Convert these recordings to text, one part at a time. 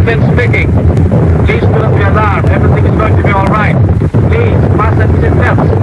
Captain speaking. Please do not be alarmed. Everything is going to be all right. Please, fasten seatbelts.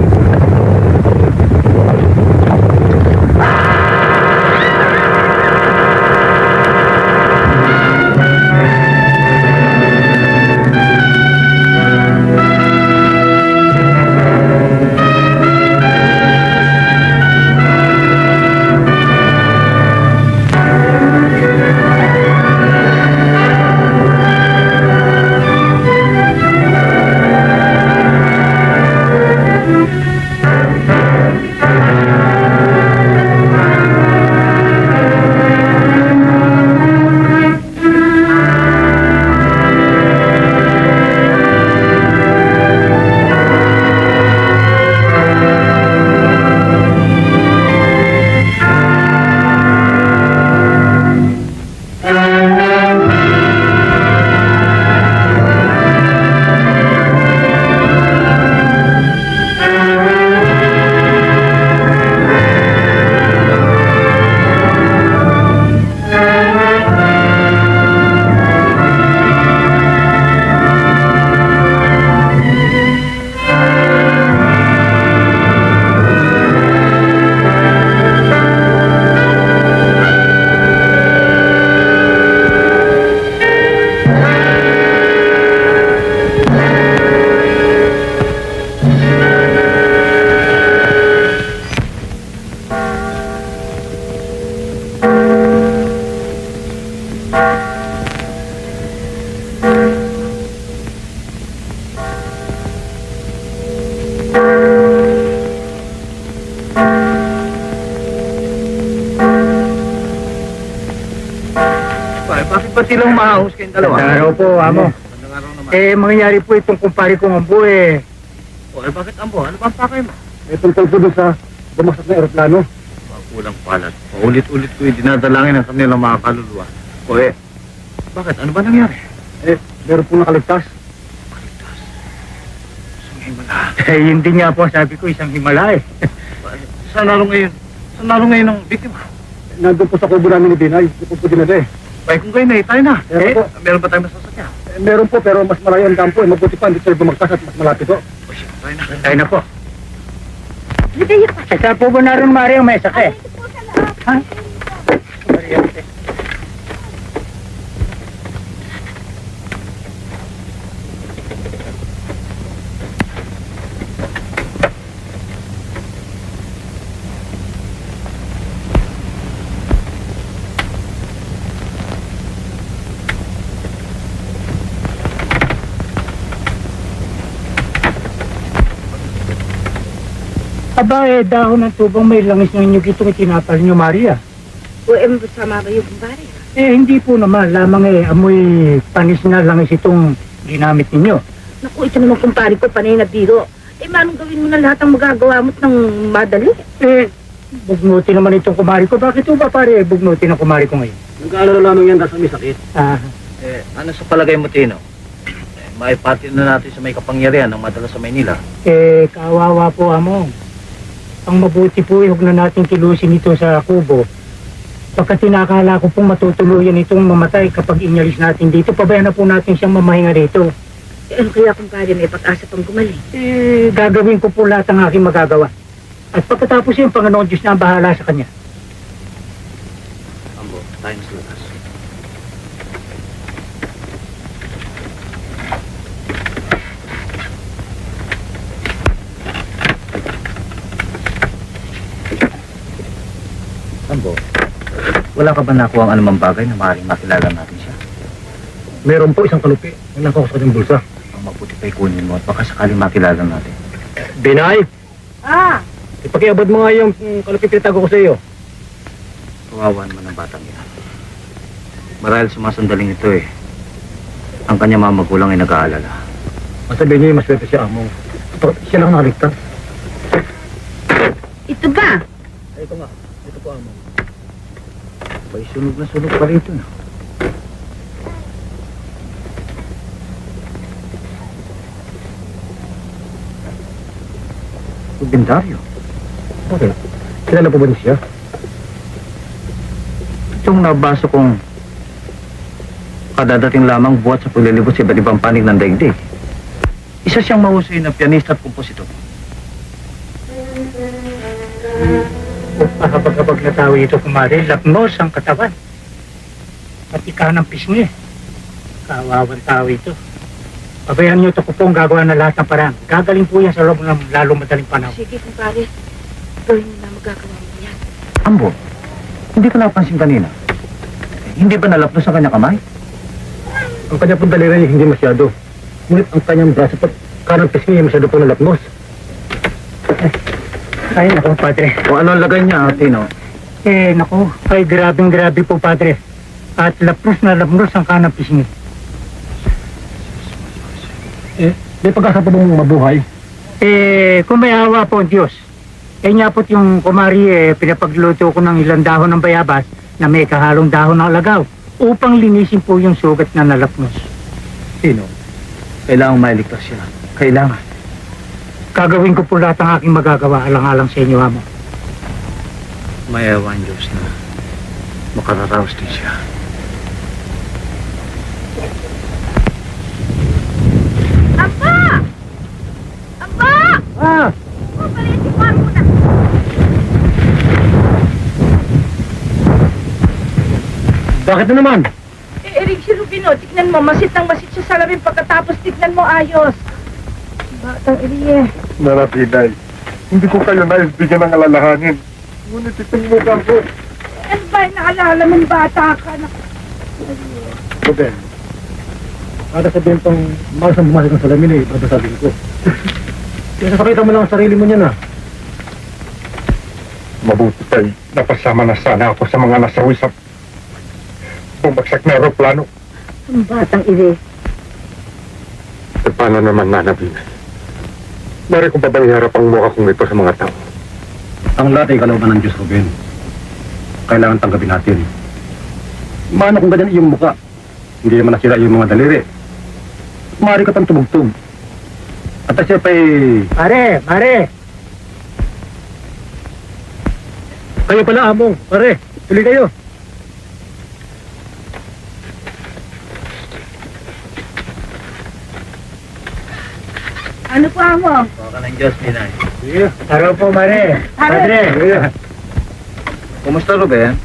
Bakit ba silang mahahus kayong dalawa? Araw po, amo. Magandang araw naman. Mangyayari po itong kumpare kong ambo Bakit ambo? Ano ba ang pakay mo? Tungkol po doon sa bumasok na aeroplano. Kulang palad. Paulit-ulit ko yung dinadalangin ang kanilang mga kaluluwa. Bakit? Ano ba nangyari? Meron po nakaligtas. Kaligtas. Isang himala. Hindi nga po, sabi ko, isang himala Saan lalo ngayon ang biktima? Nandun po sa kubo namin ni Binay. Hindi po dinala Kung kayo na, tayo na. Meron po. Meron ba tayong masasakyan? Meron po, pero mas malayo ang dampo. Mabuti pa, hindi tayo bumagtas at mas malapit po. Sige, tayo na. Tayo na po. Ligaya pa. Saan po ba naroon, Mario, may sakay? Ito po sa loob. Ha? Aba, dahon ng tubang may langis ng inyong itong itinapal nyo, Maria. Masama ba yung kumpare? Hindi po naman. Lamang amoy panis na langis itong ginamit ninyo. Naku, ito naman kumpare ko, panay na biro. Manong gawin mo na lahat ang magagawa mo't ng madali? Bugnuti naman itong kumari ko. Bakit ba, pare, bugnuti ng kumari ko ngayon? Nag-aalala lamang yan dahil may sakit. Ano sa palagay mo, Tino? Maipati na natin sa may kapangyarihan ng madala sa Maynila. Kawawa po, amo. Ang mabuti po, huwag na natin tilusin ito sa kubo. Pagka tinakala ko pong matutuluyan itong mamatay kapag inyalis natin dito, pabayaan na po natin siyang mamahinga dito. Ano kaya kumpare, may pag-asa pang gumaling? Gagawin ko po lahat ng aking magagawa. At pagkatapos yung Panginoon Diyos na ang bahala sa kanya. Ambo, tayo na sa labas. Ambo, wala ka ba nakuha ang anumang bagay na maaaring makilala natin siya? Meron po isang kalupi. May nakaw sa kanyang bulsa. Ang mabuti pa'y kunin mo at baka sakaling makilala natin. Binay! Ipakiabot mo nga yung kalupi pinatago ko sa iyo. Kawawa naman ang batang yan. Marahil sa mga sandaling ito ang kanya mga magulang ay nag-aalala. Masabihin niyo yung maswerte siya, amo. Siya lang nakaligtas. Ito ba? Ito nga. Ito po, amo. Ba'y sunog na sunog pa rin ito na. Bindaryo. Okay. Kilala po ba niya siya? Itong nabasa kong Kadadating lamang buhat sa paglilibot sa iba't ibang panig ng daigdig. Isa siyang mahusay na pianista at kompositor. Kapag na tao ito, kumari, lapnos ang katawan. Pati ka ng pisngi. Kawawang tao ito. Pabayaan niyo ito ko pong gagawa na lahat ng parang. Gagaling po yan sa loob ng lalong madaling panahon. Sige, kumpare. Gawin mo na magagawa mo yan. Ambo, hindi ko napansin kanina. Hindi ba nalapnos ang kanyang kamay? Ang kanya pong daliri hindi masyado. Ngunit ang kanyang braso at kanang pisngi masyado po nalapnos. Ay, naku, padre. O ano ang lagay niya, Tino? Naku, ay grabe po, padre. At lapnos na lapnos ang kanang pisngi. May pag-asa pa bang mabuhay? Kung may awa po ang Diyos. Niya po't yung kumari, pinapagluto ko ng ilang dahon ng bayabas na may kahalong dahon ng alagaw upang linisin po yung sugat na nalapnos. Tino, kailangan mailigtas siya. Kailangan. Gagawin ko po lahat ng aking magagawa alang-alang sa inyo, amo. May awa ang Diyos na makararaos din siya. Amba! Amba! Ah! Oh, pala mo na. Bakit na naman? Eric, si Rubino, tignan mo, masit ng masit sa salamin pagkatapos tignan mo ayos. Batang Elie. Narapinay, hindi ko kayo nais bigyan ng alalahanin. Ngunit itong mukha ko. Ano ba, naalala mong bata ka na... Ruben, para sabihin pang malas ang bumasok ng salamin babasabihin ko. Kaya nakakita mo lang ang sarili mo niyan Mabuti tayo, napasama na sana ako sa mga nasawi sa bumagsak na aeroplano. Ang batang Elie. E paano naman nanabinay? Mari kong pabahiharap ang mukha kong ito sa mga tao. Ang lahat ay kalooban ng Diyos, Ruben. Kailangan tanggapin natin. Mano kung ganyan iyong mukha? Hindi naman nasira yung mga daliri. Maaari ka pang tumugtog. At siya pa'y... Pare! Kayo pala, among. Pare, tuloy kayo. Ano po, amo? Baka ng Diyos, Ninay. Sige. Araw po, Mare. Padre! Sige. Kumusta, Ruben?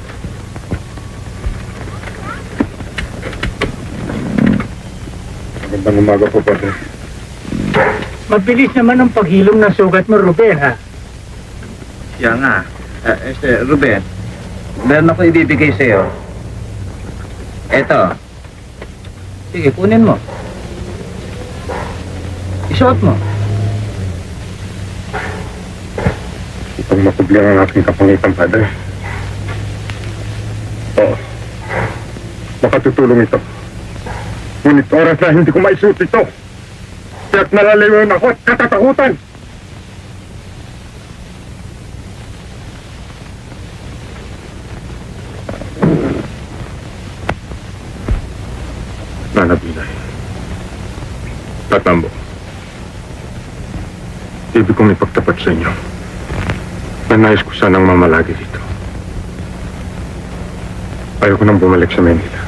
Magandang umaga po, Padre. Mabilis naman ang paghilom ng sugat mo, Ruben, ha? Siya nga. Ruben, meron ako ibibigay sa'yo. Eto. Sige, kunin mo. Isuot mo. Itong makubli ang aking kapangitan, Padre. Oo. Makatutulong ito. Ngunit oras na hindi ko maisuot ito. Kaya't nalalayon ako at katatakutan. Nanabinay. Tatambo. Ibig kong ipagtapat sa inyo na nais ko sanang mamalagi dito. Ayaw ko nang bumalik sa Manila.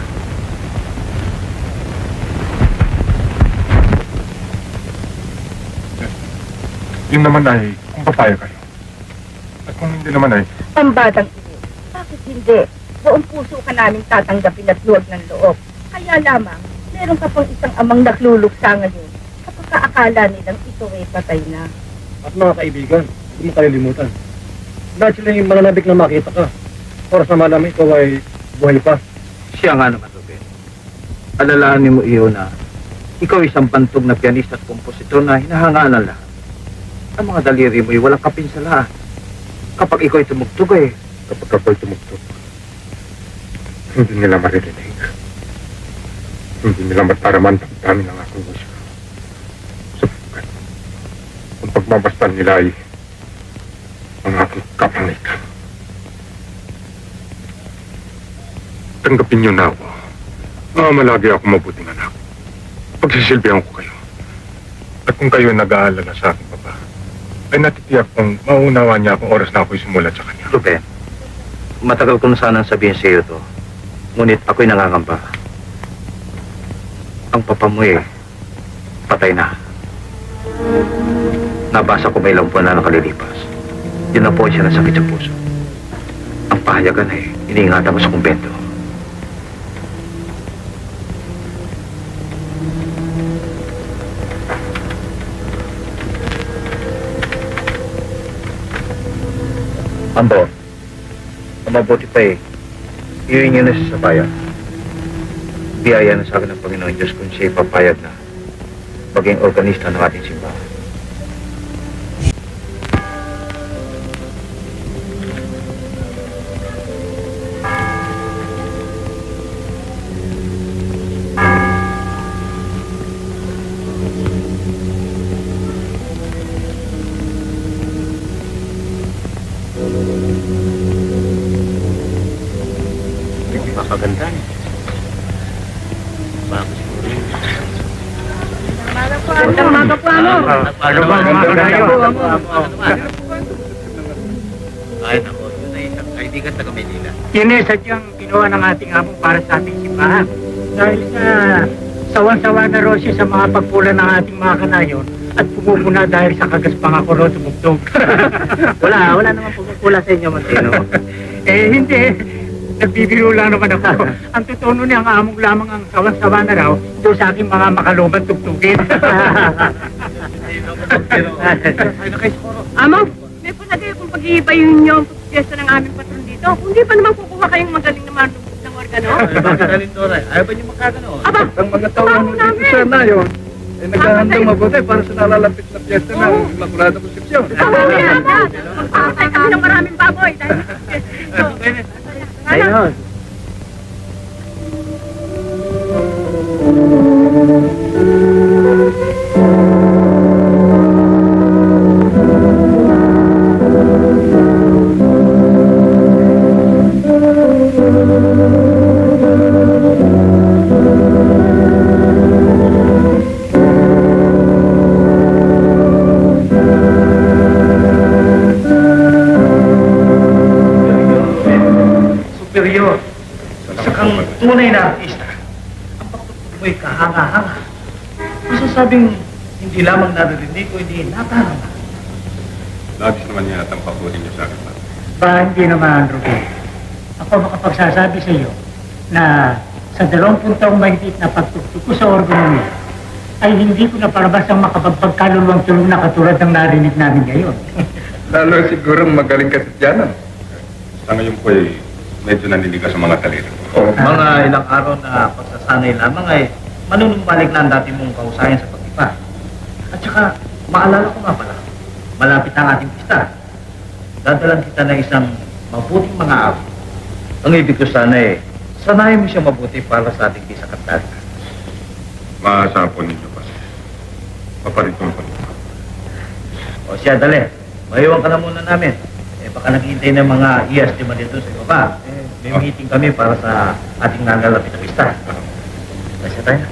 Yun naman ay kung papayag kayo. At kung hindi naman ay Ang batang Elie. Bakit hindi? Buong puso ka namin tatanggapin at luwag ng loob. Kaya lamang, meron ka pang isang amang nagluluksa ngayon. Kapag kaakala nilang ito ay patay na. At mga kaibigan, huwag mo kalilimutan. Dahil sila yung mananabik na makita ka. Oras na malaman ikaw ay buhay pa. Siya nga naman, Ruben. Alalahanin mo iyo na ikaw isang bantog na pianista at kompositor na hinahangaan ng lahat. Ang mga daliri mo ay walang kapinsalaan. Kapag ikaw ay tumugtog kapag ako'y tumugtog, hindi nila maririnig. Hindi nila mataraman ang dami ng aking musika. Sapagkat, ang pagmamastan nila ay ang aking kapangitan. Tanggapin niyo na ako. Malagi ako mabuting anak. Pagsisilbihan ko kayo. At kung kayo nag-aalala sa aking papa, ay natitiyak kong mauunawa niya kung oras na ako'y sumulat sa kanya. Ruben, matagal ko na sanang sabihin sa iyo to. Ngunit ako'y nangangamba. Ang papa mo patay na. Nabasa ko may ilang buwan na nakalilipas. Yun na po siya nasakit sa puso. Ang pahayagan iniingatan mo sa kumbento. Ambo, ang mabuti pa iuwi niyo na siya sa bayan. Biyaya na sa akin ng Panginoon Diyos kung siya ipapayag na maging organista ng ating simbahan. Napakaganda niya. Bago siguro yun. Magandang umaga po, Amo. Ano ba mga kanayo? Ay, nako, yun ay isang kaibigan taga Maynila. Yun sadyang ginawa ng ating among para sa ating simbahan. Dahil sa sawan-sawa na raw siya sa mga pagpula ng ating mga kanayon at pumupuna dahil sa kagaspang ako raw tumugtog. Wala naman pumupula sa inyo, Martino. Hindi. Nagbibiro lang naman ako. Ang totoo nun ang among lamang ang sawan-sawa na raw doon sa aking mga makaluman tugtugin. Amo, may punagay akong pag-iibayin niyo ang pagpiyesta ng aming patron dito. Kung di pa naman kukuha kayong magaling na manubog ng organo. Ayaw ba niyo magkagano? Aba, Ang mga taon trabaho namin. dito sana yun, naghahandang mabuti para sa nalalapit na piyesta ng Immaculada Concepcion. Amo, magpapatay kami ng maraming baboy dahil sa piyesta dito. Ayun. Superior. Isa kang tunay na artista. Ang pagtutog mo'y kahanga-hanga. Masasabing hindi lamang naririnig ko, hindi natarama. Labis naman yata ang pabuti niyo sa akin. Hindi naman, Ruben. Ako makapagsasabi sa iyo na sa 20 taong mahigit na pagtugtog ko sa organo niya, ay hindi ko na parabas ang makapagpagkaluluwang tulong na katulad ng narinig namin ngayon. Lalo siguro magaling ka sa tiyanan. Sa ngayon po medyo naniligas sa mga talino. Mga ilang araw na pagsasanay lamang ay manunumbalik na ang dati mong kausayan sa pag-ipa. At saka, maalala ko nga pala, malapit ang ating pista. Dadalan kita ng isang mabuting mga araw. Ang ibig ko sana sanayin mo siya mabuti para sa ating kisa kantahan. Maasahan po ninyo pa. Paparito pa. O siya, dali. Maiwan ka na muna namin. Baka naghihintay ng mga i-estima dito sa baba. May meeting kami para sa ating nalalapit na pista. Kasi tayo.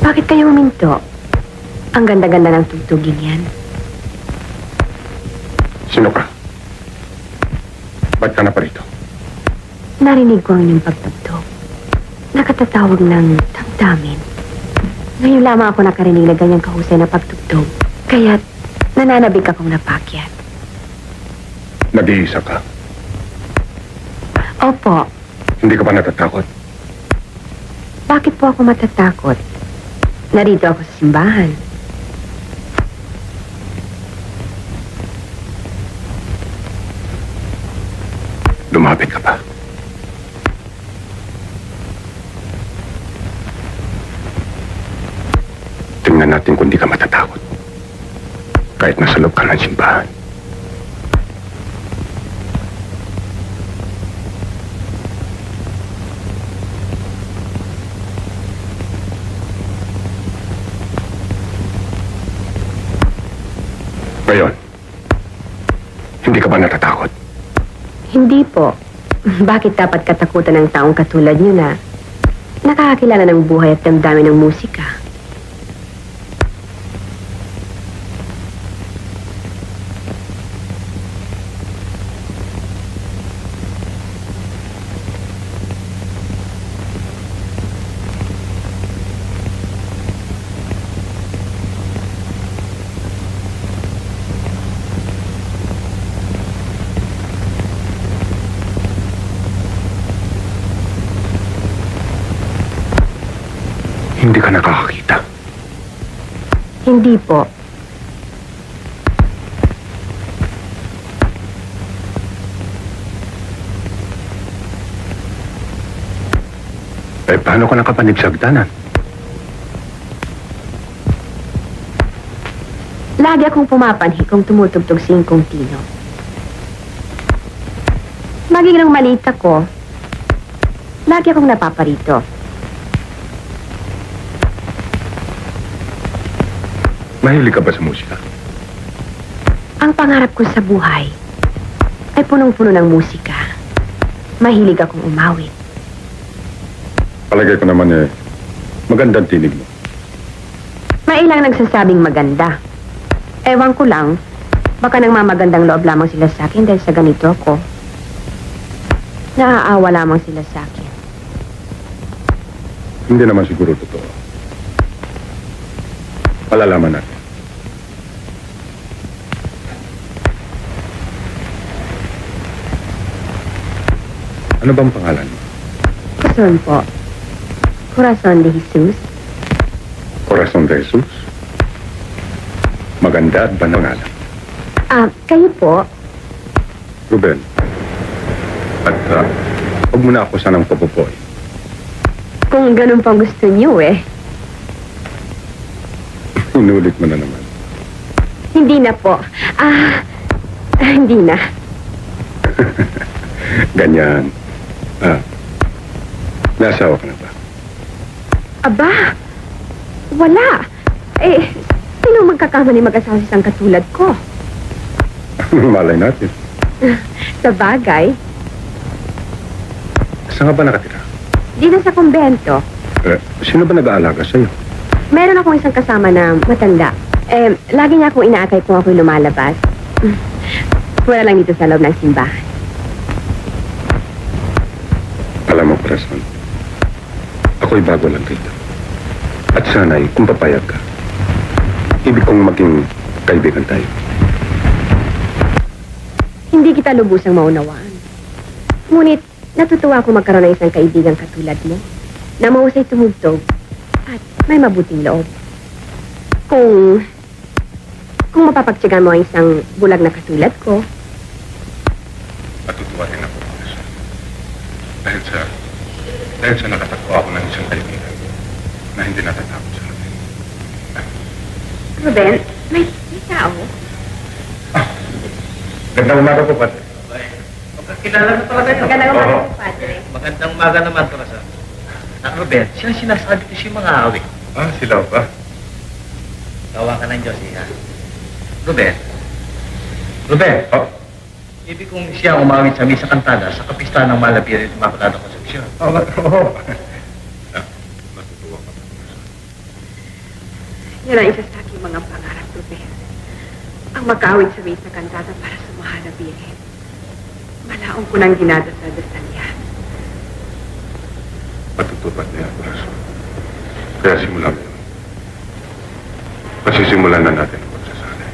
Bakit kayo huminto? Ang ganda-ganda ng tugtugin yan. Sino ka? Ba't ka na pa rito? Narinig ko ang inyong pagtugtog. Nakatatawag ng damdamin. Ngayon lamang ako nakarinig na ganyang kahusay na pagtugtog. Kaya't nananabik akong napakyat. Nag-iisa ka. Opo, Hindi ka ba natatakot? bakit po ako matatakot? Narito ako sa simbahan. Lumapit ka pa. Tingnan natin kung di ka matatakot. Kahit nasa loob ka ng simbahan. Ngayon, hindi ka ba natatakot? Hindi po. Bakit dapat katakutan ng taong katulad niyo na nakakakilala ng buhay at damdamin ng musika? Hindi ka nakakakita. Hindi po. Eh, paano ka nakapanig sa hagdanan? Lagi akong pumapanhi kung tumutugtog si Ingkong Tino. Maging nang maliit ako, lagi akong napaparito. Mahilig ka ba sa musika? Ang pangarap ko sa buhay ay punong-puno ng musika. Mahilig akong umawit. Palagay ko naman magandang tinig mo. Mailang nagsasabing maganda. Ewan ko lang, baka nang mamagandang loob lamang sila sa akin dahil sa ganito ako. Naaawa lamang sila sa akin. Hindi naman siguro totoo. Malalaman natin. Ano bang pangalan mo? Corazon po. Corazon de Jesus. Corazon de Jesus? Maganda at banangalan. Kayo po? Ruben. At huwag mo na ako sanang papupoy. Kung ganun pang gusto niyo eh. Inulit mo na naman. Hindi na po. Hindi na. Ganyan. Nasawa ka na ba? Aba, wala. Sino magkakamali mag-asawa sa isang katulad ko? Malay natin. Sa bagay, Saan ka ba nakatira? dito sa kumbento, Sino ba nag-aalaga sa'yo? meron akong isang kasama na matanda. Lagi niya akong inaatay kung ako'y lumalabas. Wala lang dito sa loob ng simbahan. Alam mo, Corazon, ako'y bago lang dito. At sana'y kung papayag ka, ibig kong maging kaibigan tayo. Hindi kita lubusang maunawaan. Ngunit, natutuwa ako magkaroon ng isang kaibigang katulad mo na mahusay tumugtog at may mabuting loob. Kung mapapagtyagan mo ang isang bulag na katulad ko, Matutuwa din ako, Corazon. Dahil sa nakatakbo ako ng isang kaibigan na hindi natatakot sa akin. Ruben, may tao. Gandang umaga po, Pate. Kilala mo talaga yun. Magandang Oo. umaga, Padre. Magandang umaga naman, Corazon. Ruben, siya ang sinasabi ko siya mga awit. Sila ba? Gawa ka ng Diyos, ha? Ruben. Ruben. Oh. Ibig kong siya ang umawit sa misa kantada sa kapista ng Malabiri at Immaculada Concepcion. Oo. Matutuwa ka. Yan ang isa sa aking mga pangarap, Ruben. ang makawit sa misa kantata para sa mahal na Birhen. Malaong ko nang ginadasal-dasal yan. Matutupad na yan, Corazon. Kaya simulan mo yun. Pasisimulan na natin ang pagsasanay.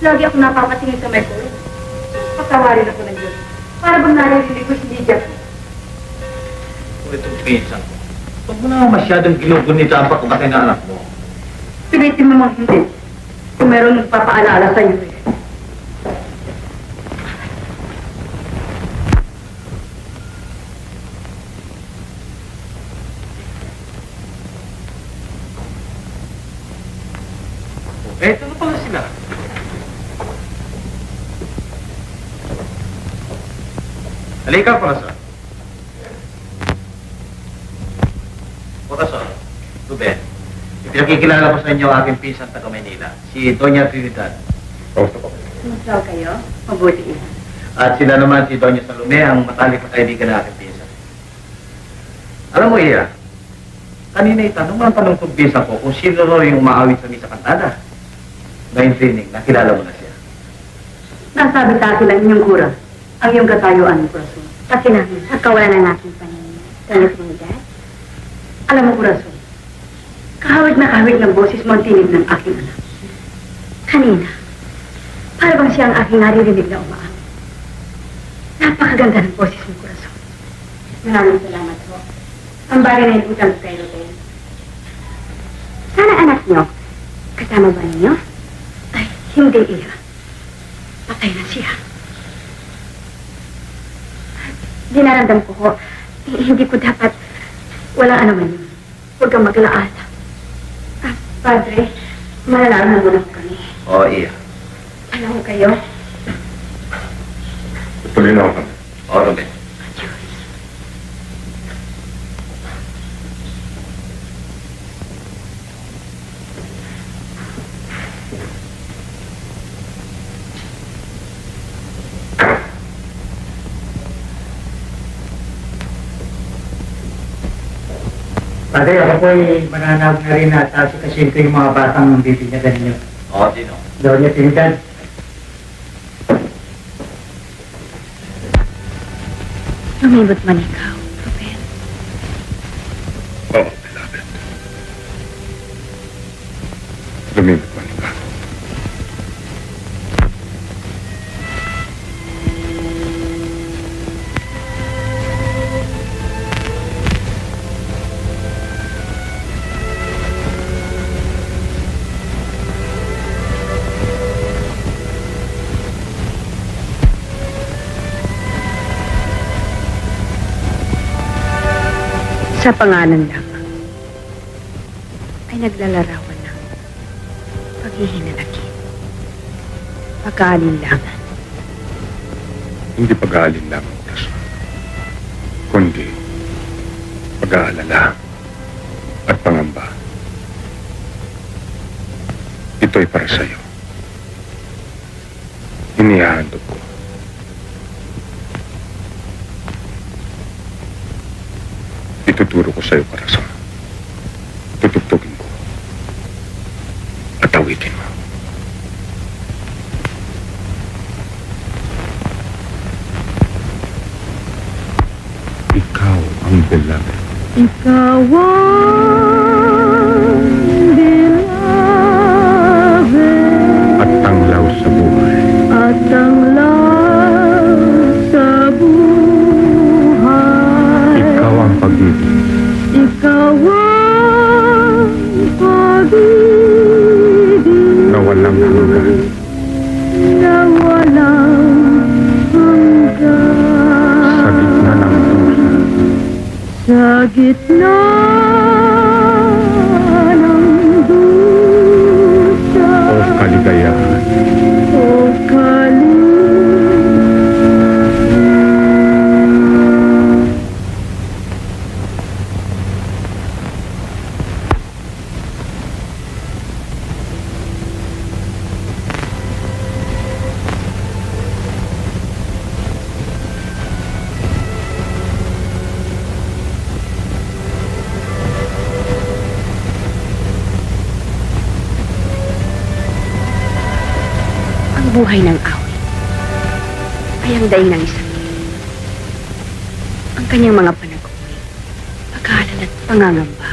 Lagi ako napapatingin sa may kulo. Patawarin ako ng Diyos. Para bang naririnig ko si Lydia ko. Kung itong pinsan ko, huwag mo na masyadong ginugunita ang pagkamatay na anak mo. Pilitin mo mang hindi. Kung meron nagpapaalala sa iyo eh. Ito na pala sila. Halika, Corazon. Corazon, Ruben, ipinakikilala ko sa inyo ang aking pinsan taga Maynila, si Doña Trinidad. Kamusta po? Kumusta kayo? Mabuti ina. At sila naman si Doña Salome, ang matalik na kaibigan na aking pinsan. Alam mo, Iya, kanina itanong mo ang tanong kong pinsan ko kung sino rin yung umaawit sa misa kantada. Ngayon training, nakilala mo na siya. Nasabi sa akin ang inyong kura. Ang iyong katayuan, Corazon. Kasi namin, sa kawalan ng aking paningin. Doña Trinidad? Alam mo, Corazon, kahawig na kahawig ng boses mo ang tinig ng aking anak. Kanina, para bang siya ang aking naririnig na umaang. Napakaganda ng boses mo, Corazon. Maraming salamat po. Ang bagay na inutang ko kay Ruben. Sana anak niyo, kasama ba ninyo? Ay, hindi iya. Patay na siya. Dinaramdam ko ho, hindi ko dapat, walang ano man yun. Huwag kang mag-alaala. Padre, malalaman mo na kami. Oo, Iya. Alam mo kayo? Tuloy na ako kami. Oo, Ruben. Padre, ako po ay mananawag na rin at asikasin ko yung mga batang bibinyagan niyo. Oo, sino? Doña Trinidad. Lumibot man ikaw, Ruben. Oo, beloved. Lumimit man ka. Sa pangalan lamang ay naglalarawan ng paghihinalakit, pagkaalinlangan. Hindi pag-aalin lamang Corazon, kundi pag-aalala at pangamba. Ito'y para sa'yo. Inihahandog ko. Ituturo ko sa'yo, Corazon. Tutugtugin ko. At awitin mo. Ikaw ang beloved. Ikaw ang beloved At tanglaw sa buhay. at tanglaw sa buhay. Ikaw ang pag-ibig. Ikaw ang pag-ibig Na walang hanggan. na walang hanggan. Sa gitna ng dusa. Sa gitna ng dusa O kaligayahan. o Ang buhay ng awit ay ang daing ng isang hero. Ang kanyang mga panag-uwi, pag-aalala at pangangamba.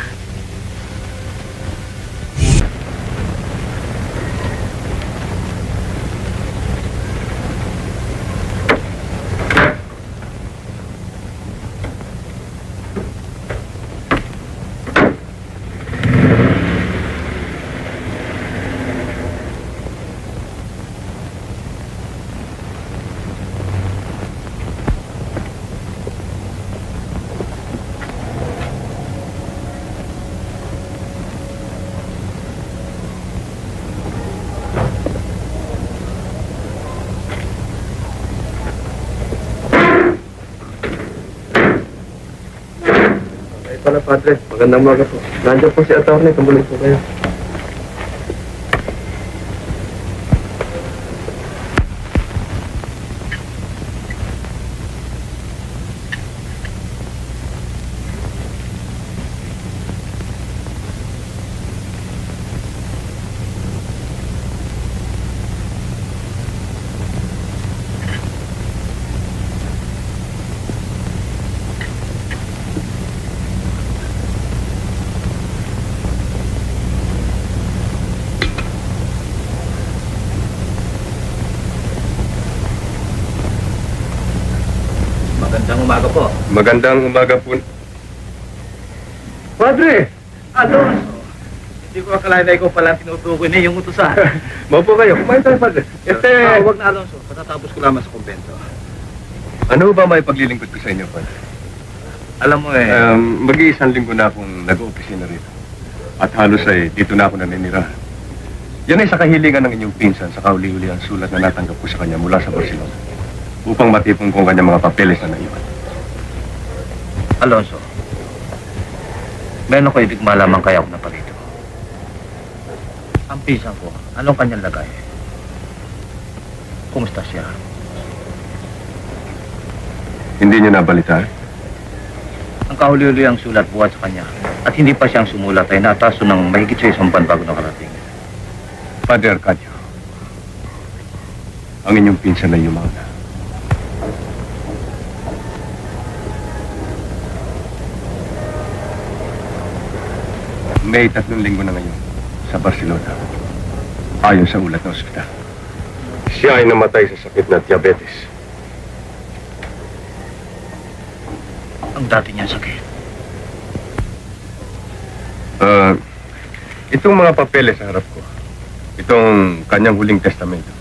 Pala, Padre. Magandang umaga po. Nandiyan po si Atty. Tumuloy po kayo. Magandang umaga po. Magandang umaga po. Padre! Alonso! Hindi ko akalain na ikaw pala ang tinutukoy na yung utusan. Maupo kayo. Kumain tayo, Padre. Huwag na, Alonso. Patatapos ko lamang sa kumbento. Ano ba may paglilingkod ko sa inyo, Padre? Alam mo Mag-iisang linggo na akong nag-oopisina rito. At halos ay dito na ako naninira. Yan ay sa kahilingan ng inyong pinsan sa kauli-uli ang sulat na natanggap ko sa kanya mula sa Barcelona upang matipon ko ang kanyang mga papeles na naiwan. Alonso, meron ko ibig malaman kaya ako na parito. Ang pinsan ko, anong kanyang lagay? Kumusta siya? Hindi niyo nabalita? Ang kahuli-huli ang sulat buhat sa kanya at hindi pa siyang sumulat ay nataso ng mahigit sa isang buwan bago nakarating. Padre Arcadio, ang inyong pinsan ay yumauna. May 3 linggo na ngayon sa Barcelona. Ayon sa ulat ng ospital. Siya ay namatay sa sakit na diabetes. Ang dati niyang sakit. Itong mga papeles sa harap ko, itong kanyang huling testamento,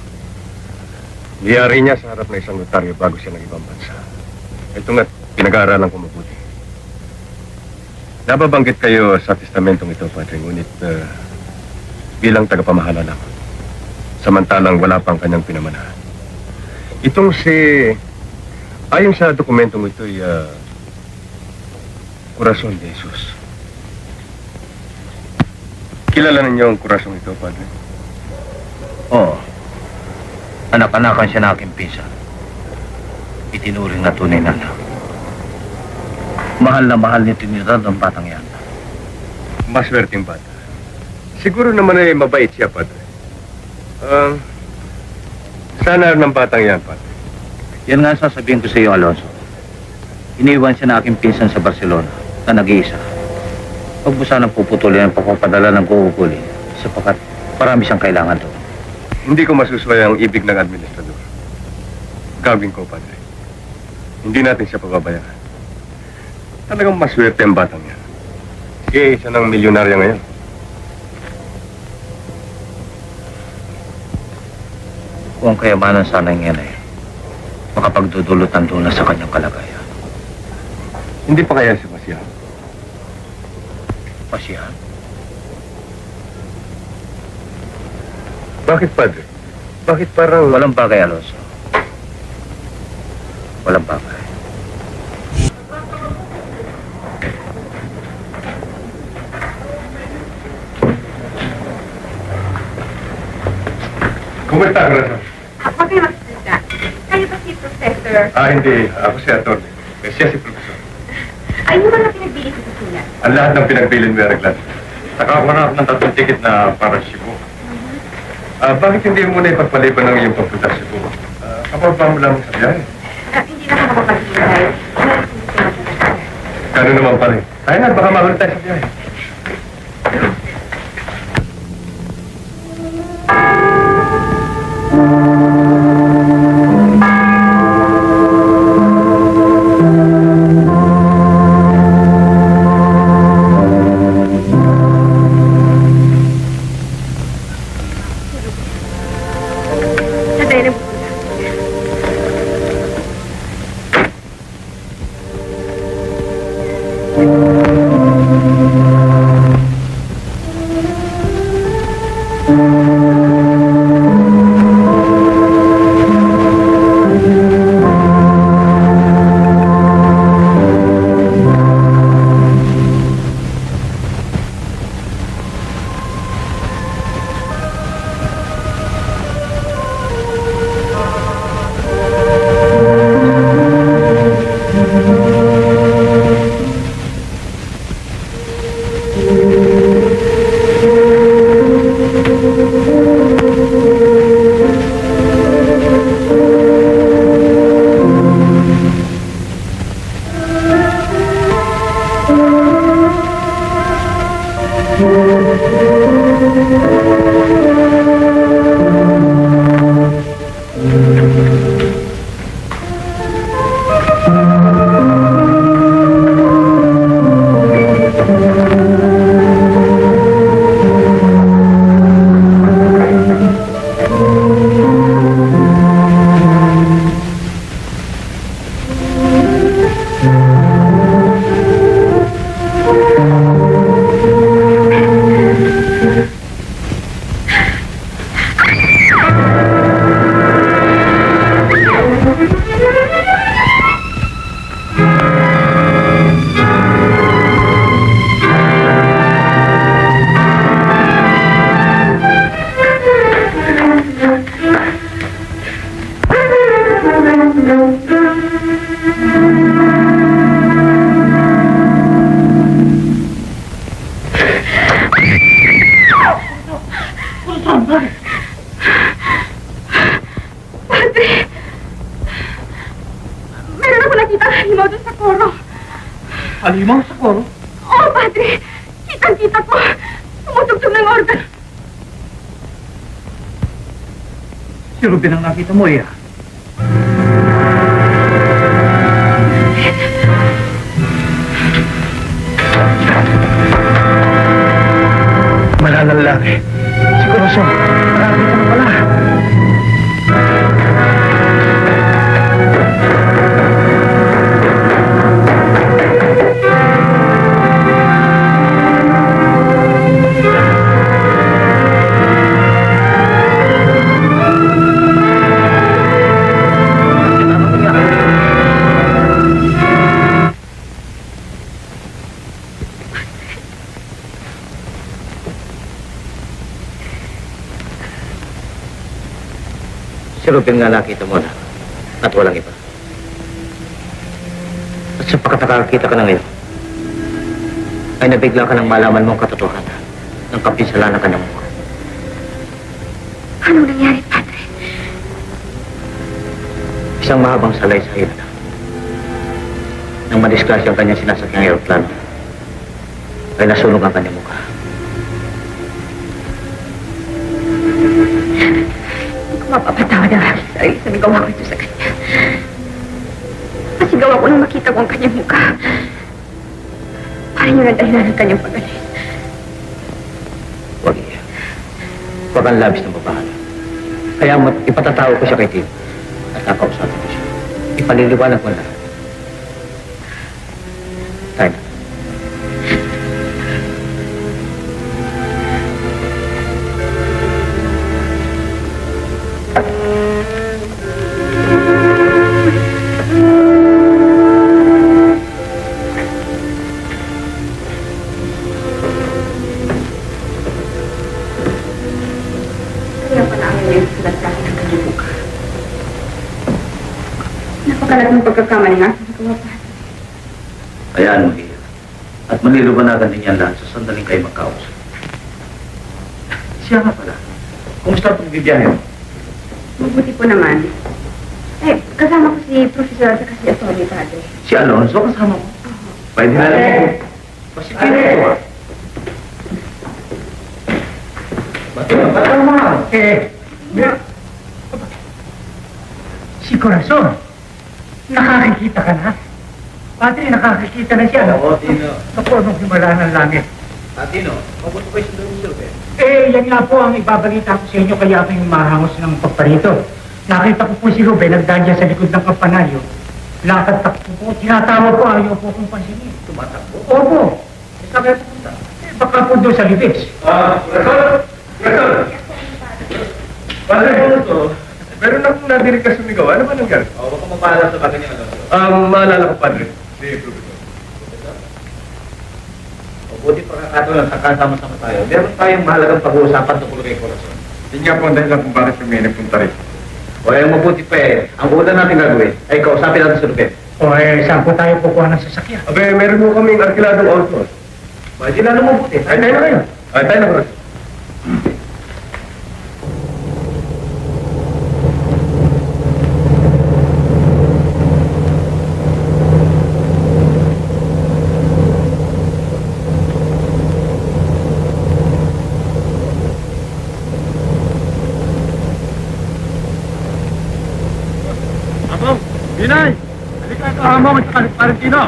niyari niya sa harap ng isang notaryo bago siya ng ibang bansa. Ito nga't pinag-aaralan ko mabuti. Nababanggit kayo sa testamentong ito, Padre, ngunit bilang tagapamahala lang. Samantalang wala pang kanyang pinamanahan. Itong ayon sa dokumentong ito ay Corazon de Jesus. Kilala ninyo ang Corazon ito, Padre? Oo. Anak-anakan siya na aking pinsan. Itinuring na tunay na anak. Mahal na mahal ni Trinidad ang batang yan. Maswerteng bata. Siguro naman ay mabait siya, Padre. Sana ng batang yan, Padre. Yan nga ang sasabihin ko sa iyo, Alonso. Iniwan siya na aking pinsan sa Barcelona na nag-iisa. Huwag mo sanang puputulin ang pagpapadala ng kukukulin sapagkat marami siyang kailangan doon. Hindi ko masusuway ang ibig ng administrador. Gagawin ko, Padre. Hindi natin siya pababayaan. Talagang maswerte ang batang yan. Siya ay isa ng milyonarya ngayon. Kung ang kayamanan sana yan ay makapagdudulot ng dunas sa kanyang kalagayan. Hindi pa kaya si Masya. Pasihan? Bakit, Padre? Bakit parang... Walang bagay, Alonso. Walang bagay. Kumusta, Corazon? Huwag kayo magsalita. Kayo ba si Professor? Hindi. Ako si Atty. Siya si Professor. Ay, yung mga pinagbili ko sa sulat. Ang lahat ng pinagbilin mo, Eraglan. Nakakuha na ako ng 3 ticket na para Cebu. Bakit hindi mo muna ipagpaliban ng iyong pagpunta sa Cebu? Kapag pa mo lamang sa biyahe. Hindi na ako makapaghintay. Gano'n naman pala eh. Kaya nga, baka makulit tayo sa biyahe. Sandali na. Halimaw sa koro? Oo, Padre. Kitang-kita ko. Tumutugtog ng organ. Si Ruben ang nakita mo eh. Malalalaki. Siguro siya. Marami ka na pala. Si Ruben nga nakita mo na. At walang iba. At sa pagkatakakita ka na ngayon, ay nabigla ka ng malaman mong katotohanan ng kapinsalanan ka ng mukha. Anong nangyari, Padre? Isang mahabang salay sa hila. Nang madisgrasya ang kanyang sinasakyang aeroplano, ay nasunog ang kanyang mukha. Hindi ko mapapatawad ang aking sarili sa nagawa ko ito sa kanya. Kasi gawa ko nang makita ko ang kanyang mukha. Parang yun ang dahilan ng kanyang pagalis. Huwag iya. Huwag ang labis ng babahan. Kaya ipatatawag ko siya kay Tim. At kakausapin ko siya. Ipaliliwanag mo lahat. Tayo na. Kaya pala ang ngayon sulat sa akin ang kanyang mukha. Napakalat ng pagkakamali ng aking nagawa, Padre. Hayaan mo, Iya. At manilubanagan din yan lahat sa sandaling kayo magkausap. Siya nga pala. Kumusta ang pagbibiyahe mo? Mabuti po naman. Eh, kasama ko si Professor at si Atty. Padre. Si Alonso kasama mo? Pwede na lang mo. Positive ito ah. Ba't naman? Si Corazon. Nakakikita ka na? Padre, nakakikita na siya. Oo, Tino. Ako, anong himala ng langit. Tino, mabuti kayo sa Luzon, eh. Eh, yan nga po ang ibabalita ko sa inyo kaya ako yung mahangos ng pagparito. Nakita ko po si Ruben nagdaan dyan sa likod ng kampanaryo. Lakad takbo po, tinatawag ko, ayaw po kong pansinin. Tumatakbo. Opo, Saan kayo pupunta? eh, baka po doon sa libis. Padre, meron akong nadinig ka sumigaw. Ano ba nangyari? Oo, baka mapala sa bagay niya, Alonso. Maalala ko, Padre. Si Professor. Mabuti pagkakataon lang sa kasama-sama tayo. Meron tayong mahalagang pag-uusapan tungkol kay Corazon. Yun nga po ang dahilan kung bakit kami nagpunta rin. O ay mabuti pa eh. Ang una natin gagawin ay kausapin natin si Ruben. O eh, saan po tayo kukuha ng sasakyan? Abe, meron mo kaming arkiladong auto. Pwede na mabuti. Ay, tayo na kayo. Ay, tayo na kayo. Abong! Binay! Halika ka, Among! At saka Parentino!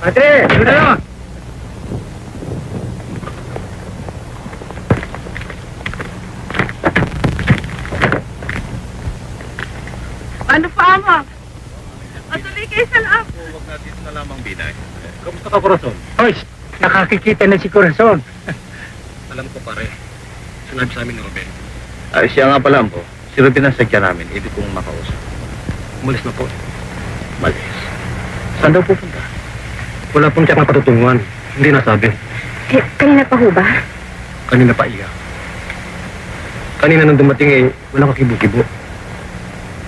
Padre! Ano na yun? Ano pa, Ama? Matuloy kayo sa laab. Huwag natin na lamang, Binay. Kamusta ka, Corazon? Hoy, nakakikita na si Corazon. Alam ko, pare. Sinabi sa amin ni Ruben. Ay, siya nga pala po. Si Ruben ang sadya namin. Ibig kong makausap. Umalis na po. Malis. Saan daw pupunta? Wala pong tiyak na patutunguhan. Hindi nasabi. Eh, kanina pa ho ba? Kanina pa iya. Kanina nang dumating eh, walang kakibo-kibo.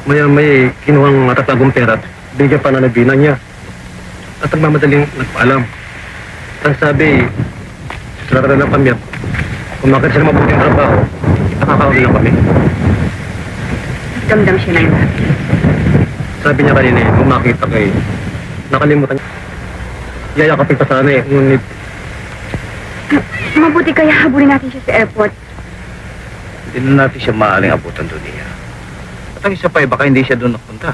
Maya-maya eh, kinuhang matatagong pera at bigyan pa na nabinan niya. At nagmamadaling nagpaalam. Ang sabi, sarara na kami at kung makita sila mabuting trabaho, nakakauli lang kami. Damdam siya ng lahat. Sabi niya kanina eh, kung makita kay Nakalimutan. Yayakapin pa sana eh. Ngunit, Mabuti kaya habulin natin siya sa airport. Hindi na natin siya maaaring abutan doon niya. At ang isa pa, baka hindi siya doon napunta.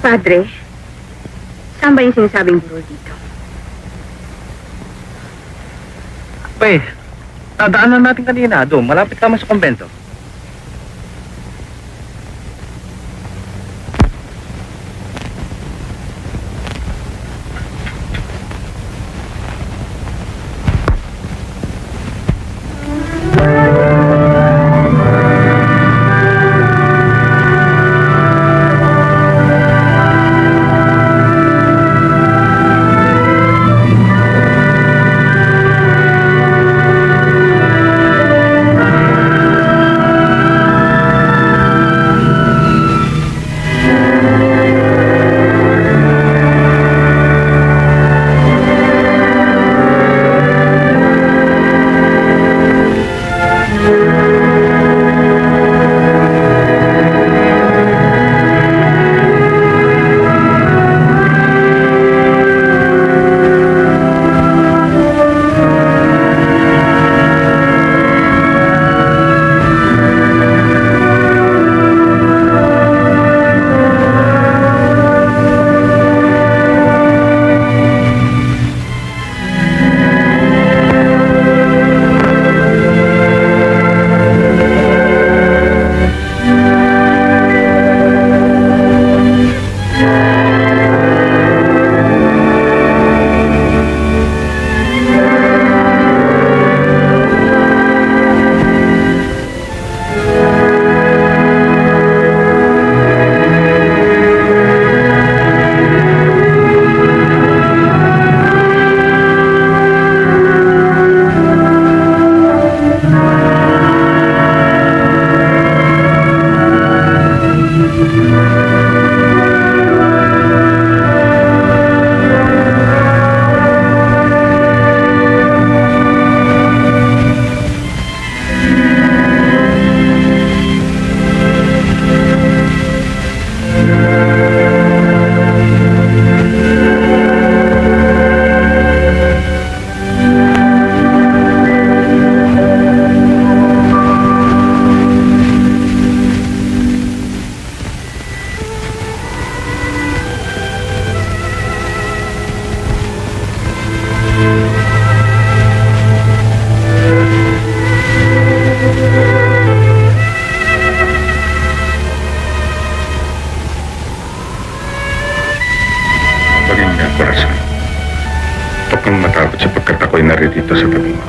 Padre, saan ba yung sinasabing burol dito? Bay, nadaanan natin kanina doon. Malapit naman sa kumbento. kang matakot sapagkat ako'y naririto sa tabi mo.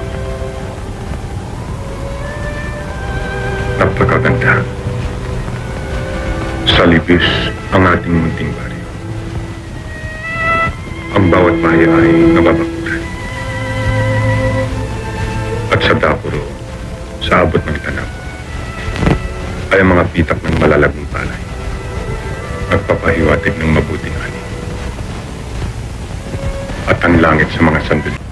Napakaganda. Sa libis ang ating munting baryo. Ang bawat bahay ay nababakuran. At sa dapuro, sa abot ng tanaw, ay ang mga pitak ng malalagong palay. Nagpapahiwatig ng mabuting ani. At ang langit sa mga sandali.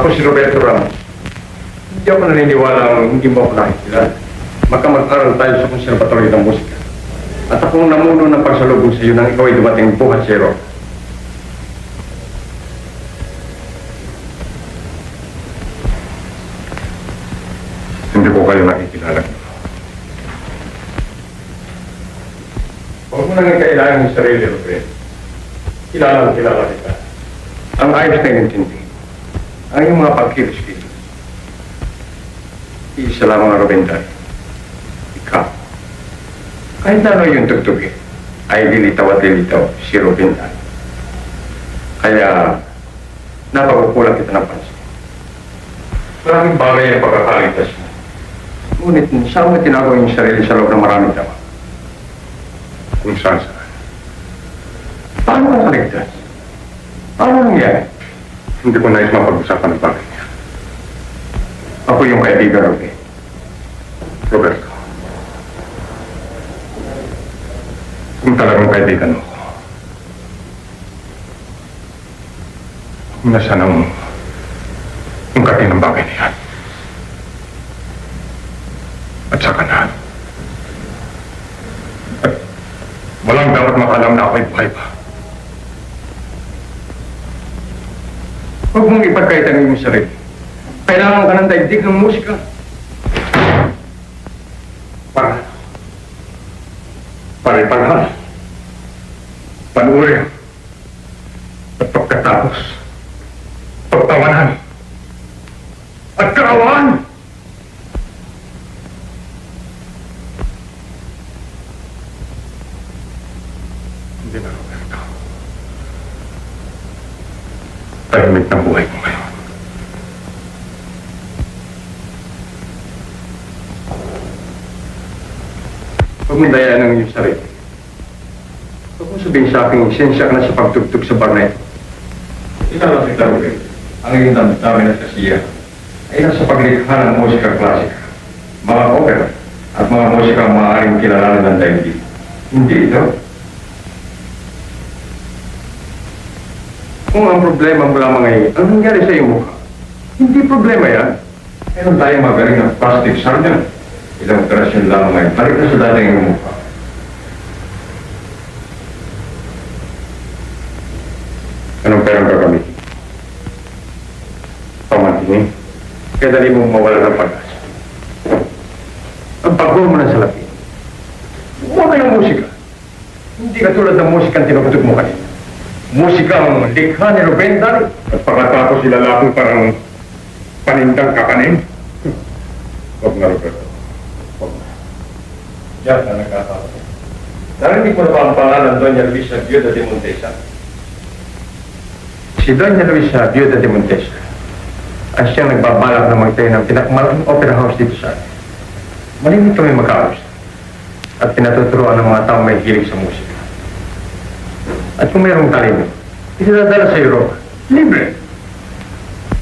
Ako si Roberto Ramos. Hindi ako naniniwala hindi mo ako nakikilala. Magkamag-aral tayo sa konserbatoryo ng musika. At akong namuno ng pagsalubong sa iyo nang ikaw ay dumating buhat zero. Hindi ko kayo nakikilala. Huwag mo nang kailangan yung sarili, Roberto. Kilala kita. Ang ayos na inintindi. Ang iyong mga pagkilos-kilos. Isa lamang ang Robentay. Ikaw. Kahit ano yung tugtugin, ay lilitaw at lilitaw si Robentay. Kaya, napakukulang kita ng pansin. Maraming bagay ang pagkakaligtas mo. Ngunit, saan mo tinago yung sarili sa loob ng maraming tama? Kung saan. Paano ka kaligtas? Paano nangyari? Hindi ko nais mapag-usapan ng bagay niya. Ako yung kaibigan, Robert. Roberto. Kung talagang kaibigan mo, nasaan ang kating ng bagay niya? At saka na. At walang dapat makalam na ako'y buhay pa. Huwag mong ipagkaitan ng iyong sarili. Kailangan ka ng daigdig ng musika. Para ipaghan, panuuri, at pagkatapos, pagtawanan, at kaawaan. Hindi na, Roberto. Tahimik ng buhay ko ngayon. Huwag mong dayaan ng iyong sarili. Huwag mong sabihin sa akin, sensya ka na sa pagtugtog sa bar na ito. Ikaw si Robert, ang iyong damdamin at kasiya ay nasa paglikha ng musika klasika, mga opera, at mga musika ang maaaring kilalanan ng daigdig. Hindi ito. Kung ang problema mo lamang ay ang nangyari sa iyong mukha, hindi problema yan. Meron tayong magaling na plastic surgeon. Ilang operasyon lamang ay balik na sa dating iyong mukha. Anong perang gagamitin? Pamantingin. Kaya dali mong mawala ng pag-asa. Ang pagbuo mo ng salapi. Huwag ka ng musika. Hindi katulad ng musika ang tinutugtog mo kanina. Musika ang likha ni Ruben Dario. At pagkatapos sila lamang parang panindang kakanin? Huwag na, Roberto. Huwag na. Diyan na nagkataon. Narinig mo na ba ang pangalan ng Doña Luisa Viuda de Montesa? Si Doña Luisa Viuda de Montesa ay siyang nagbabalak na magtayo ng pinakamalaking opera house dito sa atin. Malimit kami magkaayos at pinatuturuan ng mga taong may hilig sa musika. At kung mayroong talino, itinadala sa Europa. Libre!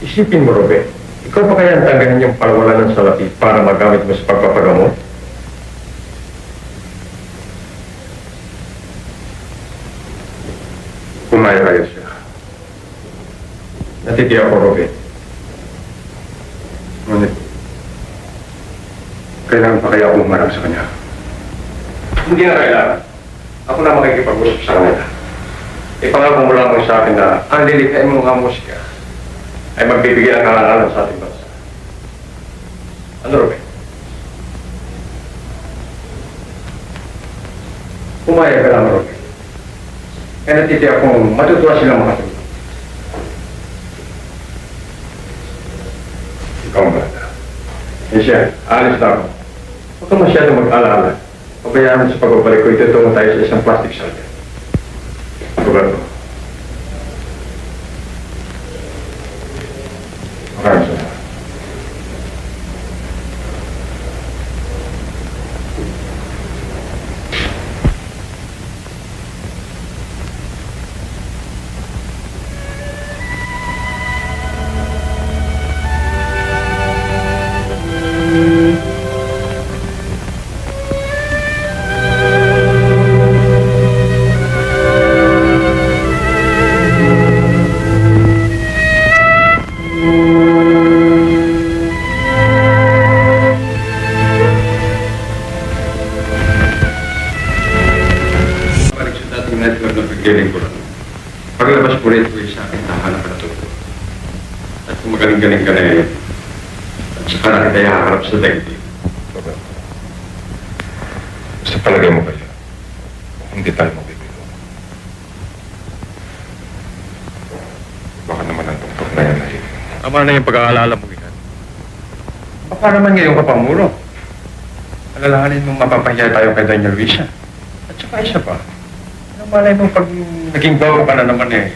Isipin mo, Robert, ikaw pa kaya ang tanggahin yung palawalan ng salapi para magamit mo sa pagpapagamot? Kumaya siya. Natitiyak ako, Robert. Ngunit, kailangan pa kaya akong humarap sa kanya? Hindi na kailangan. Ako na makikipag-usap sa kanila. Ipangako mo lamang sa akin na ang lilikhain mong mga musika ay magbibigay ng karangalan sa ating bansa. Ano, Robert? Pumayag ka naman, Robert. Kaya natitiyak kong matutuwa silang makatulog. Ikaw ang bata. Eh siya, aalis na ako. Huwag ka masyadong mag-alaala. Pabayaan mo sa pagbabalik ko, itutungo tayo sa isang plastic surgeon. Roberto. Maraming salamat. nightclub na pagkiling ko lang. Paglabas ko rin ko sa akin, nahanap ka na to. At kung magaling-galing ka na eh, at saka na kita ihaharap sa daigdig. Sa palagay mo kaya, hindi tayo mabibigo. Baka naman ang tungkol na yan ay... Tama na yung pag-aalala mo yan. Baka naman ngayon ka pang muro. Alalahanin mong mapapahiya tayo kay Daniel Luisa. At saka isa pa, ano malay mo pag naging bago ka na naman eh,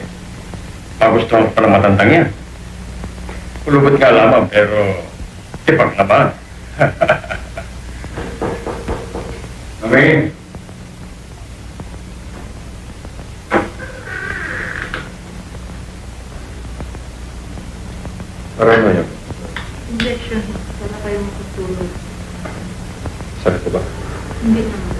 magustuhan ka pa ng matandang yan. Kulubot nga lamang, pero tipag naman. Okay. Parang na yun. Injection. Para kayo makatulog. Sakit ko ba? Hindi naman.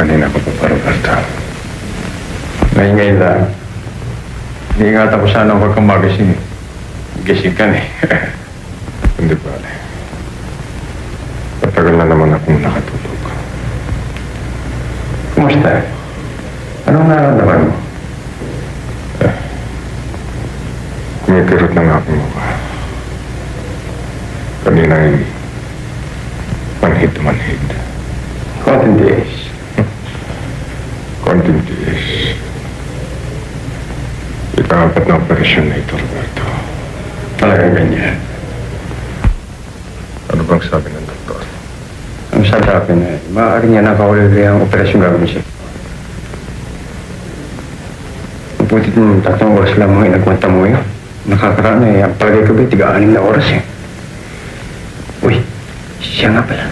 Kanina ko pa pa, Roberto. Ngayon lang. Iingatan ko sana huwag kang magising. Gising ka na eh. Hindi pala. Patagal na naman akong nakatulog. Kumusta? Anong nararamdaman mo? Kumikirot na nga akong mukha. Kanina ay manhid to manhid. Konting tiis. Konting tiis. Ika-apat na operasyon na ito, Roberto. Talagang ganyan. Ano bang sabi ng doktor? Ang sabi sa akin ay, maaari niya nakahuli ang operasyon gagawin siya. Mabutit mo, 3 oras lamang inagwanta mo yun. Nakakaraan eh, ang palagay ko ba, 6 na oras eh. Uy, siya nga pala.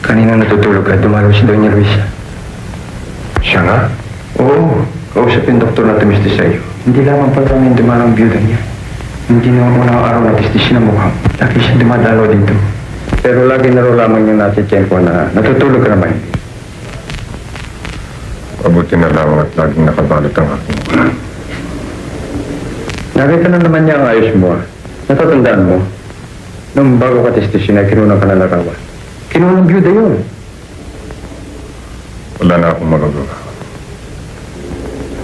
Kanina natutulog ka, dumalaw si Doña Luisa. Siya nga? Oo, kausapin doktor na tumistis sa'yo. Hindi lamang pala kami dumarang biyuda niya. Hindi naman unang araw na tistis siya ng mukha. Lagi siya dumadalo dito. Pero lagi na raw lamang yung natitiyempo na natutulog ka naman. Mabuti na lamang at laging nakabalot ang aking mukha. Nakita na naman niya ang ayos mo. Natatandaan mo. Nung bago ka tistis yun ay kinunang ka na larawan. Kinunang biyuda yun. Wala na akong magagawa.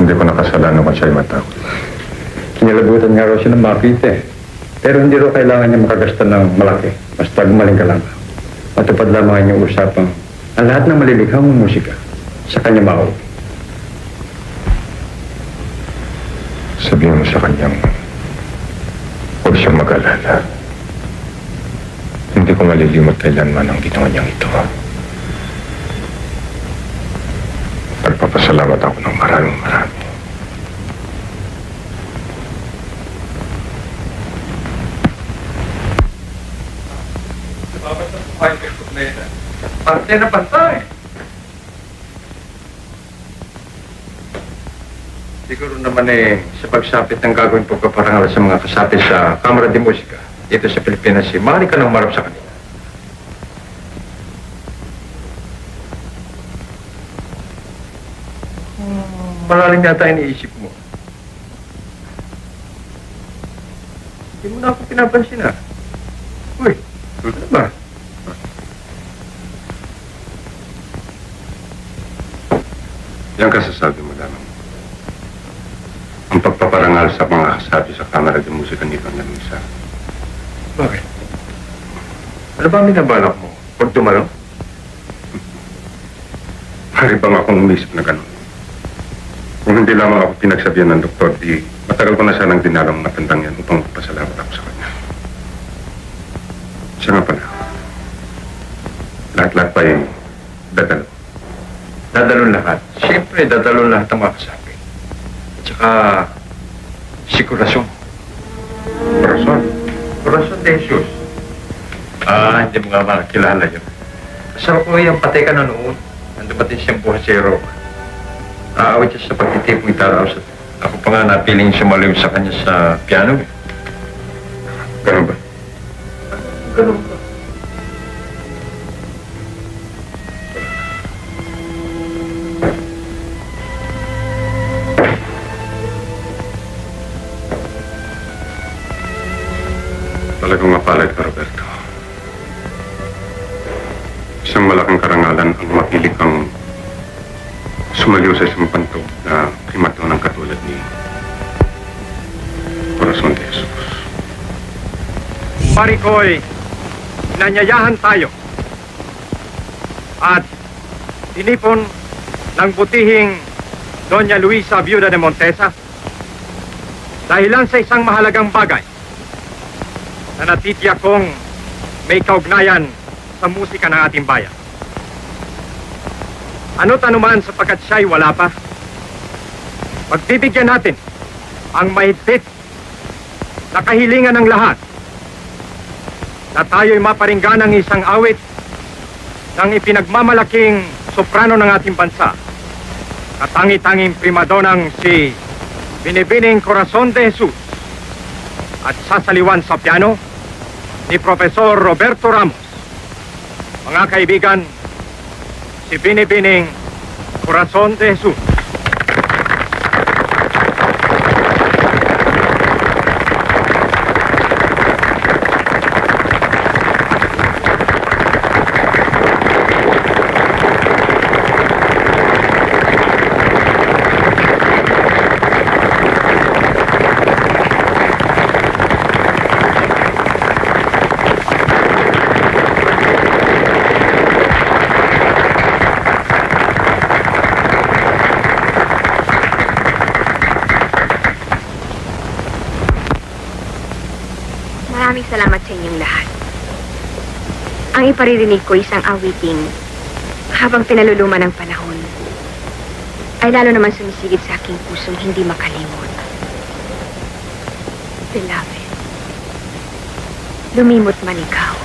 Hindi ko nakasalanan kung siya'y matakot. Kinalabutan nga raw siya ng makita eh. Pero hindi raw kailangan niya makagasta ng malaki. Basta gumaling ka lang. Matupad lamang ang inyong usapang ang lahat ng malilikhang musika sa kanya mauwi. Sabihin mo sa kanyang huwag siyang mag-alala. Hindi ko malilimot kailanman ang ginawa niyang ito. Nagpapasalamat ako ng maraming marami. Dapat na kumain kay Problema. Pantay na pantay. Siguro naman sa pagsapit ng gagawin pagpaparangal sa mga kasapi sa Kamara de Musika dito sa Pilipinas, maaari ka nang marap sa kanila. Malalim yata iniisip mo. Hindi mo na ako pinapansin ah. Uy, ano ba? Yan kasasabi mo lamang. Ang pagpaparangal sa mga kasabi sa Kamara de Musika ni Doña Luisa. Bakit? Ano ba ang binabalak mo? Huwag tumalaw? Hari bang akong umisip na ganun? Kung hindi lamang ako pinagsabihan ng doktor, di matagal ko na sanang dinarang matandang yan upang pasalamat ako sa kanya. Siya nga pala. Lahat-lahat pa yung dadalo. Dadalon lahat. Siyempre, dadalon lahat ang mga kasabi. At saka, si Corazon. Corazon. Corazon de Jesus. Hindi mo nga makakilala yun. Kasama ko yung patay ka na noon. Nandun ba din siyang buhasero? Aawit siya sa pagtitipong gitara. Ako pa nga napiling sumaliw sa kanya sa piano eh. Ganun ba? Ganun ba? Talagang mapalad ka, Roberto. Isang malaking karangalan ang mapilig kang sumaliw sa isang pantog na primadonang katulad ni Corazon de Jesus. Parikoy, nanyayahan tayo at tinipon ng butihing Doña Luisa Viuda de Montesa dahilan sa isang mahalagang bagay na natitiyak kong may kaugnayan sa musika ng ating bayan. Ano't anuman sapagkat siya'y wala pa, pagbibigyan natin ang mahigpit na kahilingan ng lahat na tayo'y maparinggan ng isang awit ng ipinagmamalaking soprano ng ating bansa, katangi-tanging primadonang si Binibining Corazon de Jesus, at sasaliwan sa piano ni Profesor Roberto Ramos. Mga kaibigan, si Binibining Corazon de Jesus. Maraming salamat sa inyong lahat. Ang iparirinig ko isang awiting habang pinaluluman ng panahon ay lalo naman sumisigit sa aking pusong hindi makalimot. Beloved, lumimot man ikaw.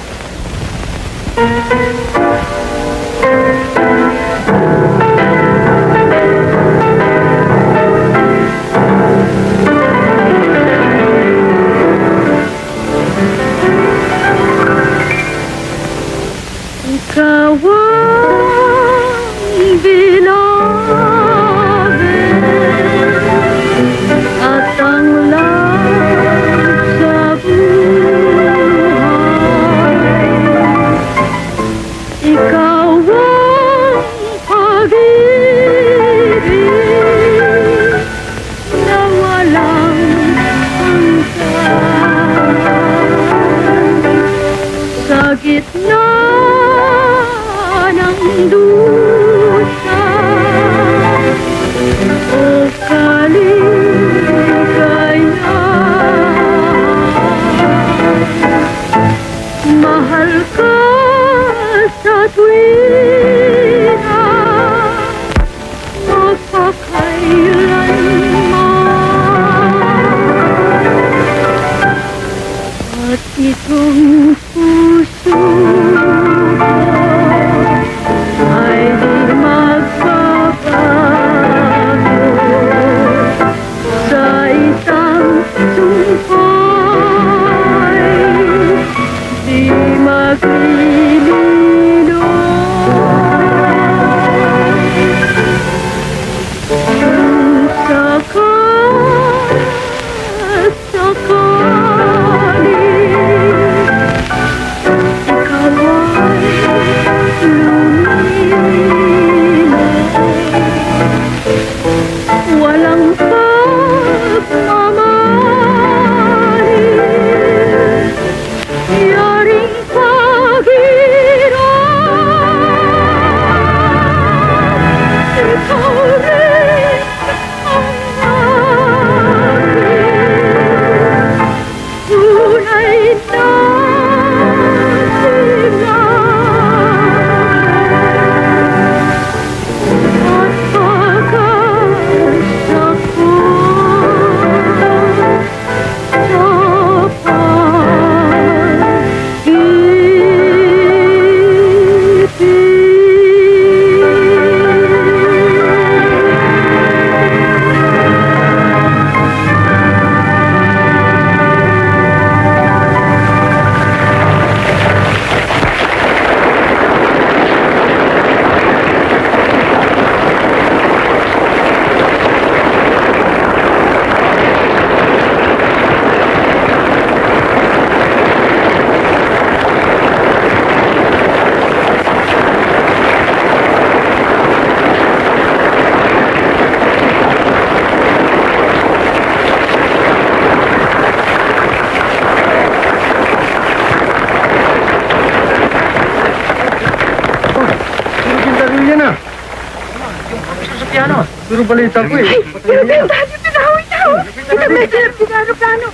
Luciano. Puro balita ko eh. Pero Ben, tayo tinawin niya. Ito medyo yung pinano-plano.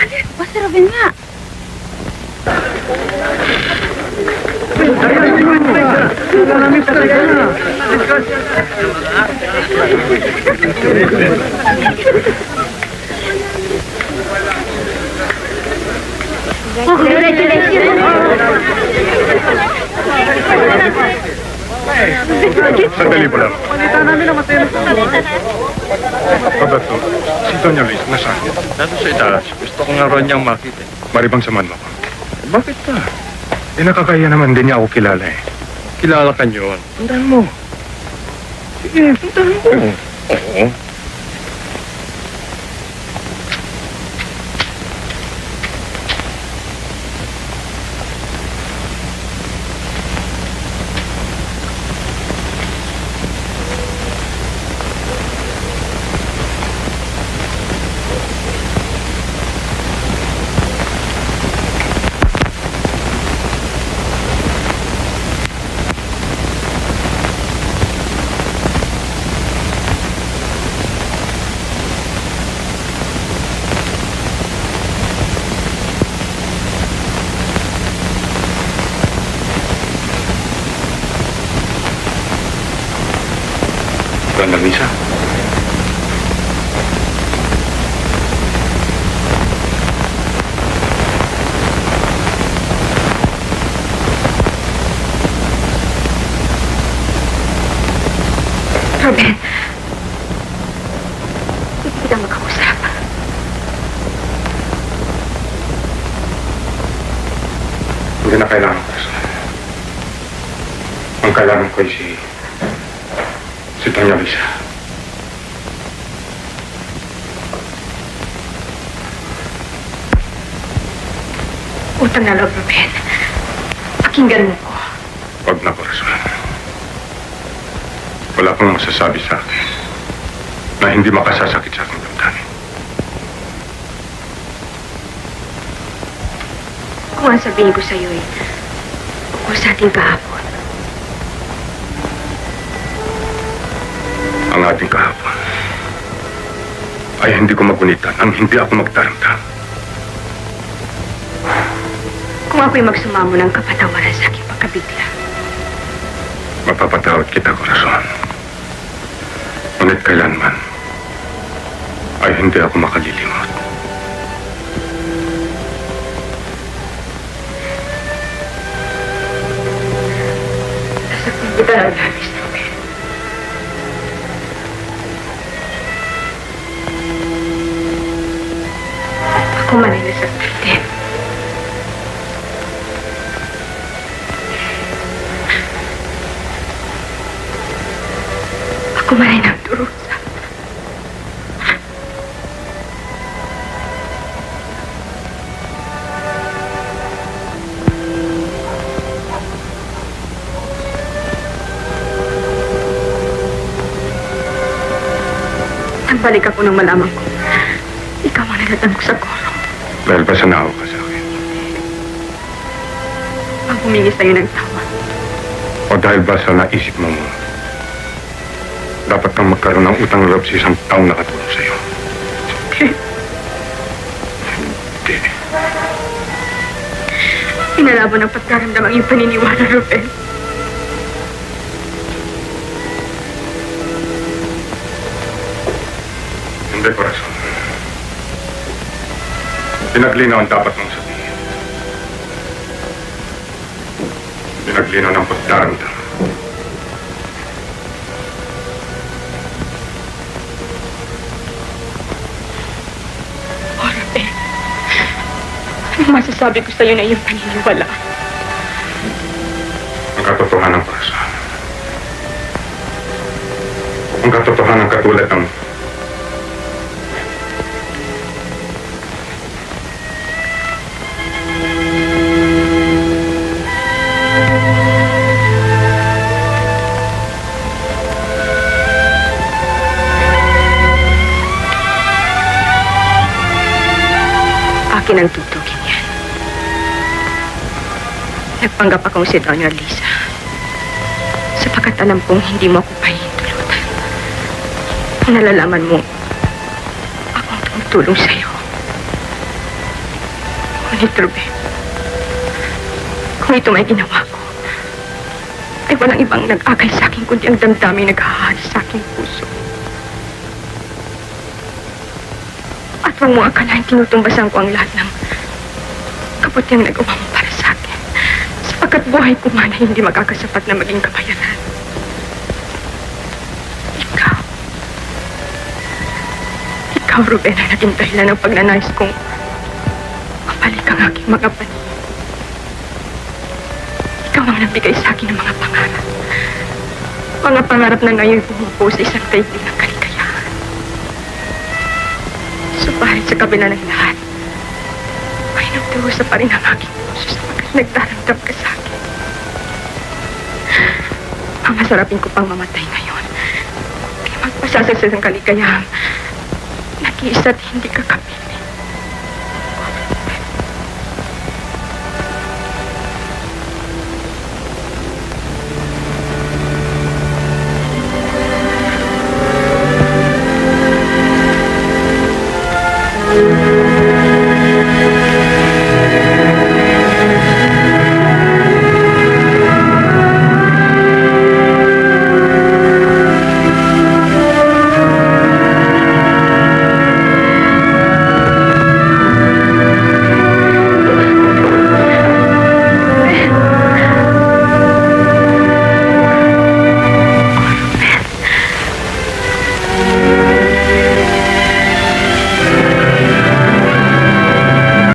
Alis, basta Robin nga. Sandali po lang. Roberto, si Doña Luis, nasaan? Nandun sa itaas. Gusto ko nga ron niyang makita. Maribang saman mo ako. Bakit ka? Eh, nakakaya naman din niya ako kilala eh. Kilala ka niyon. Tandaan mo. Sige, puntahan ko. Oo. Doña Luisa. Ruben, hindi kita makausap. Hindi na kailangan ko. Ang kailangan ko ay si Doña Luisa. Utang na loob, Ruben. Pakinggan mo ko. Huwag na, Corazon. Wala kang masasabi sa akin na hindi makasasakit sa aking damdamin. Kung ang sabihin ko sa'yo ay tungkol sa ating kahapon. Ang ating kahapon ay hindi ko magunitan ang hindi ako magtaramdam. Kung ako'y magsumamo ng kapatawaran sa aking pagkabigla. Mapapatawad kita, Corazon. Ngunit kailanman ay hindi ako makalilimot. Nasaktan kita ng labis, Ruben. Ako man ay nasaktan din. Ako man ay nagdurusa. Nagbalik ako nang malaman ko. Ikaw ang nadatang ko sa koro. Dahil ba sa naawa ka sa akin? Ang humingi sa'yo ng tawa. O dahil ba sa naisip mo dapat kang magkaroon ng utang loob sa isang taong nakatulong sa'yo? Hindi. Pinalaban ng pagkaramdam ang iyong paniniwala, Ruben. Hindi, Corazon. Pinaglinaw ang dapat mong sabihin. Pinaglinaw ng pagdaramdam. Oh, Ruben. Anong masasabi ko sa'yo na iyong paniniwala? Ang katotohanan, Corazon. Ang katotohanan katulad ng akin ang tutugin yan. Nagpanggap akong si Doña Lisa. Sapagkat alam kong hindi mo ako pahintulutan. nalalaman mo, akong tumutulong sa'yo. Ngunit, Ruben, kung ito may ginawa ko, ay walang ibang nag-akay sa akin kundi ang damdamin naghahari sa aking puso. At huwag mo akalain tinutumbasan ko ang lahat ng kabutiang nagawa mo para sa akin. Sapagkat buhay ko man ay hindi magkakasapat na maging kabayaran. Ikaw, Ruben, ang naging dahilan ng pagnanais kong mabalik ang aking mga paningin. Ikaw ang nagbigay sa akin ng mga pangarap. Mga pangarap na ngayon bumubuo sa isang daigdig ng kaligayahan. Subalit sa kabila ng lahat, ay nagdurusa pa rin ang aking puso sapagkat nagdarandam ka sa akin. Ang masarapin ko pang mamatay ngayon. Kaya magpasasal sa isang kaligayahang nag-iisa at hindi kakapit.